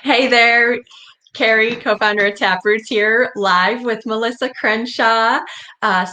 Hey there, Carrie, co-founder of TapRoots here, live with Melissa Crenshaw,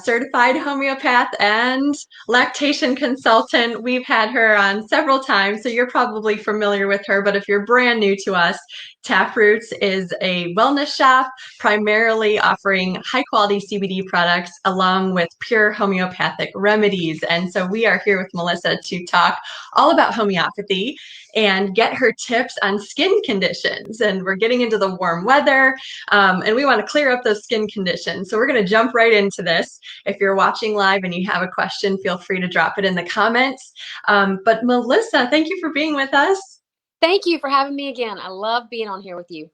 certified homeopath and lactation consultant. We've had her on several times, so you're probably familiar with her, but if you're brand new to us, TapRoots is a wellness shop primarily offering high-quality CBD products along with pure homeopathic remedies. And so we are here with Melissa to talk all about homeopathy and get her tips on skin conditions. And we're getting into the warm weather, and we want to clear up those skin conditions. So we're going to jump right into this. If you're watching live and you have a question, feel free to drop it in the comments. But Melissa, thank you for being with us. Thank you for having me again. I love being on here with you.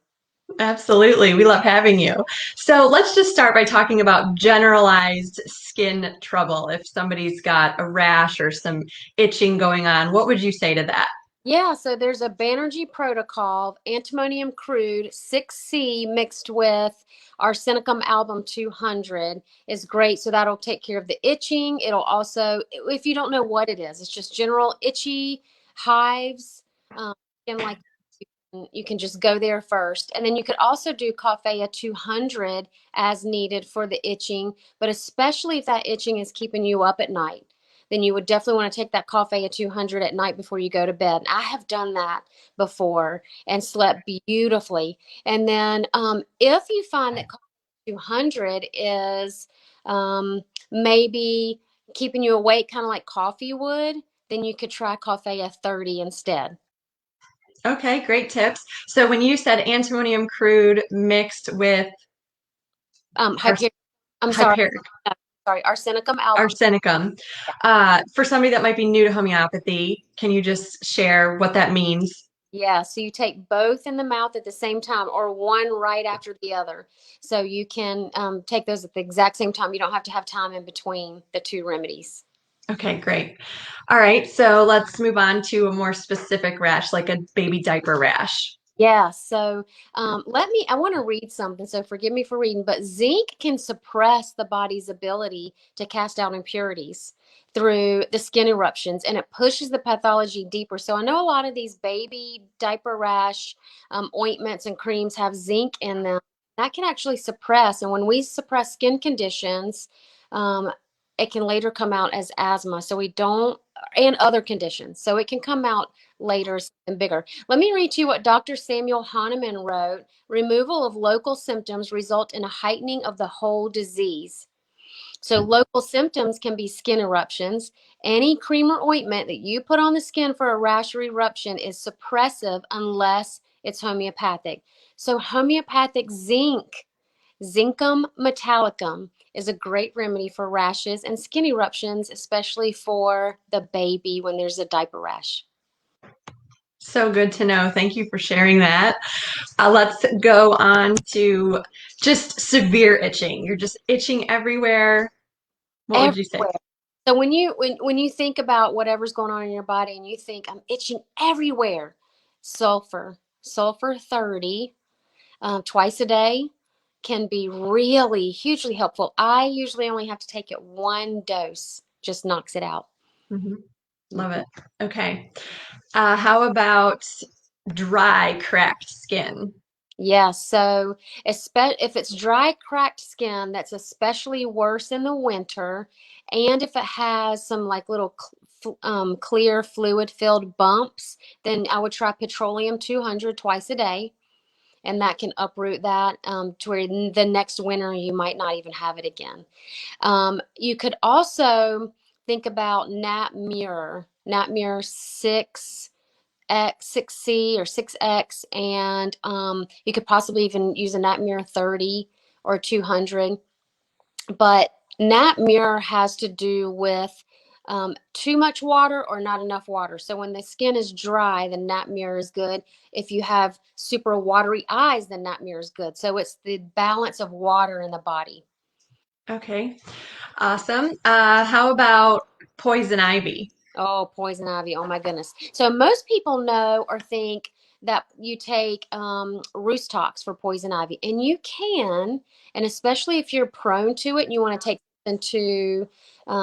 Absolutely. We love having you. So let's just start by talking about generalized skin trouble. If somebody's got a rash or some itching going on, what would you say to that? Yeah, so there's a Banerji Protocol, Antimonium Crud, 6C mixed with Arsenicum Album 200 is great. So that'll take care of the itching. It'll also, if you don't know what it is, it's just general itchy hives. And like you can just go there first. And then you could also do Coffea 200 as needed for the itching, but especially if that itching is keeping you up at night, then you would definitely want to take that Coffea 200 at night before you go to bed. I have done that before and slept beautifully. And then if you find that Coffea 200 is maybe keeping you awake, kind of like coffee would, then you could try Coffea 30 instead. Okay, great tips. So when you said antimonium crude mixed with ars Hyper, I'm sorry, hyper sorry, Arsenicum Album. arsenicum, for somebody that might be new to homeopathy, can you just share what that means? Yeah, so you take both in the mouth at the same time or one right after the other. So you can take those at the exact same time. You don't have to have time in between the two remedies. Okay, great. All right, so let's move on to a more specific rash, like a baby diaper rash. Yeah, so I want to read something, so forgive me for reading, but zinc can suppress the body's ability to cast out impurities through the skin eruptions, and it pushes the pathology deeper. So I know a lot of these baby diaper rash ointments and creams have zinc in them. That can actually suppress, and when we suppress skin conditions, um, it can later come out as asthma. So we don't, and other conditions. So it can come out later and bigger. Let me read to you what Dr. Samuel Hahnemann wrote. Removal of local symptoms result in a heightening of the whole disease. So local symptoms can be skin eruptions. Any cream or ointment that you put on the skin for a rash or eruption is suppressive unless it's homeopathic. So homeopathic zinc, Zincum metallicum, is a great remedy for rashes and skin eruptions, especially for the baby when there's a diaper rash. So good to know. Thank you for sharing that. Let's go on to just severe itching. You're just itching everywhere. What would you say? Everywhere. So when you think about whatever's going on in your body and you think I'm itching everywhere, sulfur 30 twice a day can be really hugely helpful. I usually only have to take it one dose, just knocks it out. Mhm. Love it. Okay. How about dry, cracked skin? Yeah, so if it's dry, cracked skin, that's especially worse in the winter. And if it has some like little clear fluid-filled bumps, then I would try Petroleum 200 twice a day, and that can uproot that to where the next winter you might not even have it again. You could also think about Nat Mirror 6C or 6X, and you could possibly even use a Nat Mirror 30 or 200. But Nat Mirror has to do with too much water or not enough water. So when the skin is dry, the Nat Mirror is good. If you have super watery eyes, then Nat Mirror is good. So it's the balance of water in the body. Okay. Awesome. How about poison ivy? Oh, poison ivy. Oh my goodness. So most people know or think that you take roost tox for poison ivy, and you can, and especially if you're prone to it and you want to take something to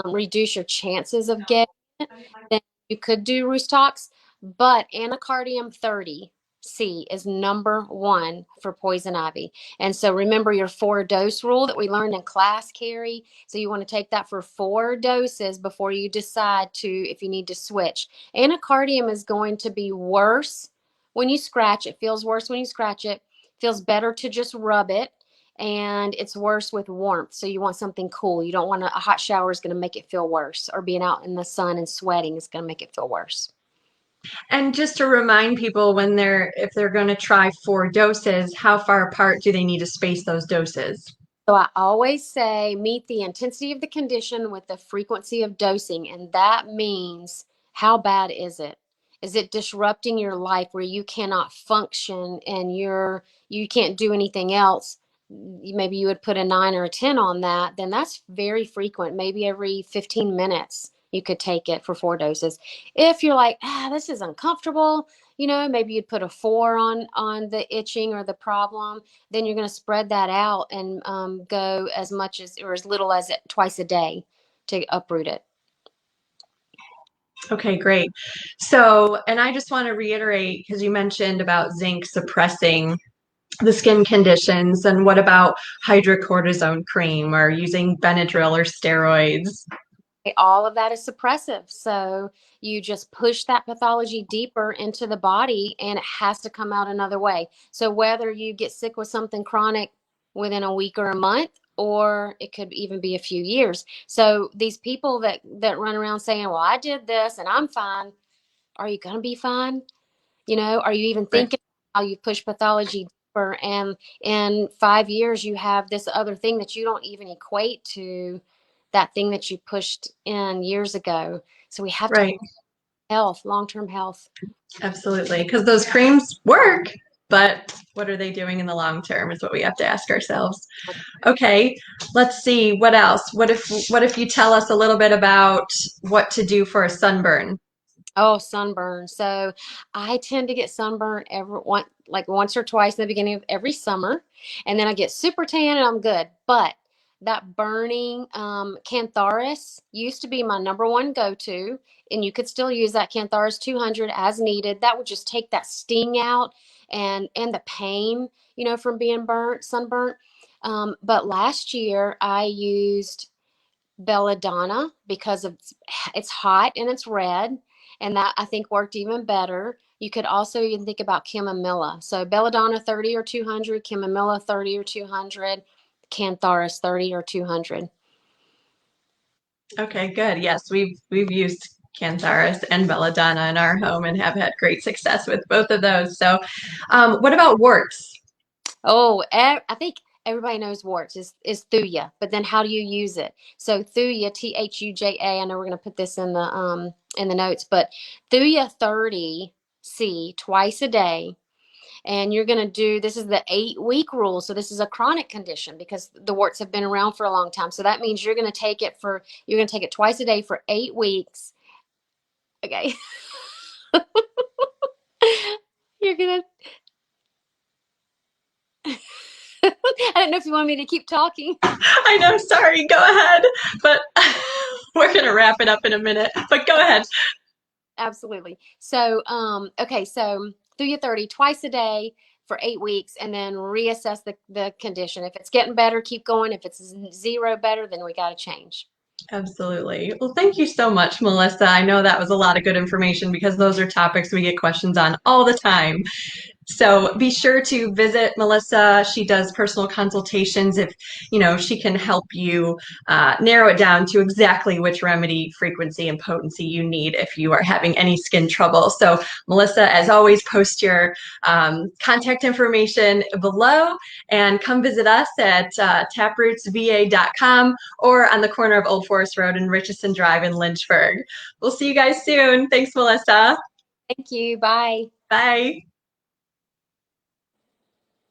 reduce your chances of getting it, then you could do roost tox. But Anacardium 30, C is number one for poison ivy. And so remember your 4-dose rule that we learned in class, Carrie. So you want to take that for 4 doses before you decide to, if you need to switch. Anacardium is going to be worse when you scratch. It feels worse when you scratch it. Feels better to just rub it. And it's worse with warmth. So you want something cool. You don't want a hot shower is going to make it feel worse, or being out in the sun and sweating is going to make it feel worse. And just to remind people when if they're going to try 4 doses, how far apart do they need to space those doses? So I always say meet the intensity of the condition with the frequency of dosing. And that means, how bad is it? Is it disrupting your life where you cannot function and you can't do anything else? Maybe you would put a 9 or a 10 on that. Then that's very frequent. Maybe every 15 minutes you could take it for 4 doses. If you're like, this is uncomfortable, maybe you'd put a 4 on the itching or the problem. Then you're going to spread that out and go as much as, or as little as twice a day to uproot it. Okay, great. So, and I just want to reiterate, because you mentioned about zinc suppressing the skin conditions, and what about hydrocortisone cream or using Benadryl or steroids? All of that is suppressive. So you just push that pathology deeper into the body and it has to come out another way. So whether you get sick with something chronic within a week or a month, or it could even be a few years. So these people that run around saying, well, I did this and I'm fine. Are you going to be fine? Are you even Right. thinking how you push pathology deeper? And in 5 years, you have this other thing that you don't even equate to that thing that you pushed in years ago. So we have to Right. health, long-term health. Absolutely. Because those creams work, but what are they doing in the long term is what we have to ask ourselves. Okay, let's see what else. What if you tell us a little bit about what to do for a sunburn? Oh, sunburn. So I tend to get sunburn once or twice in the beginning of every summer, and then I get super tan and I'm good. But that burning Cantharis used to be my number one go-to, and you could still use that Cantharis 200 as needed. That would just take that sting out and the pain, from being sunburnt. But last year I used Belladonna because it's hot and it's red, and that I think worked even better. You could also even think about chamomilla. So Belladonna 30 or 200, chamomilla 30 or 200, Cantharis 30 or 200. Okay, good. Yes, we've used Cantharis and Belladonna in our home and have had great success with both of those. So, what about warts? Oh, I think everybody knows warts is Thuja, but then how do you use it? So Thuja, Thuja. I know we're going to put this in the notes, but Thuja 30C twice a day, and you're going to do, this is the 8-week rule. So this is a chronic condition because the warts have been around for a long time. So that means you're going to take it twice a day for 8 weeks. Okay. You're going to, I don't know if you want me to keep talking. I know, sorry, go ahead. But we're gonna wrap it up in a minute. But go ahead. Absolutely. So, okay, so do your 30 twice a day for 8 weeks and then reassess the condition. If it's getting better, keep going. If it's zero better, then we got to change. Absolutely. Well, thank you so much, Melissa. I know that was a lot of good information because those are topics we get questions on all the time. So be sure to visit Melissa. She does personal consultations if, she can help you narrow it down to exactly which remedy, frequency, and potency you need if you are having any skin trouble. So Melissa, as always, post your contact information below and come visit us at taprootsva.com or on the corner of Old Forest Road and Richardson Drive in Lynchburg. We'll see you guys soon. Thanks, Melissa. Thank you. Bye. Bye.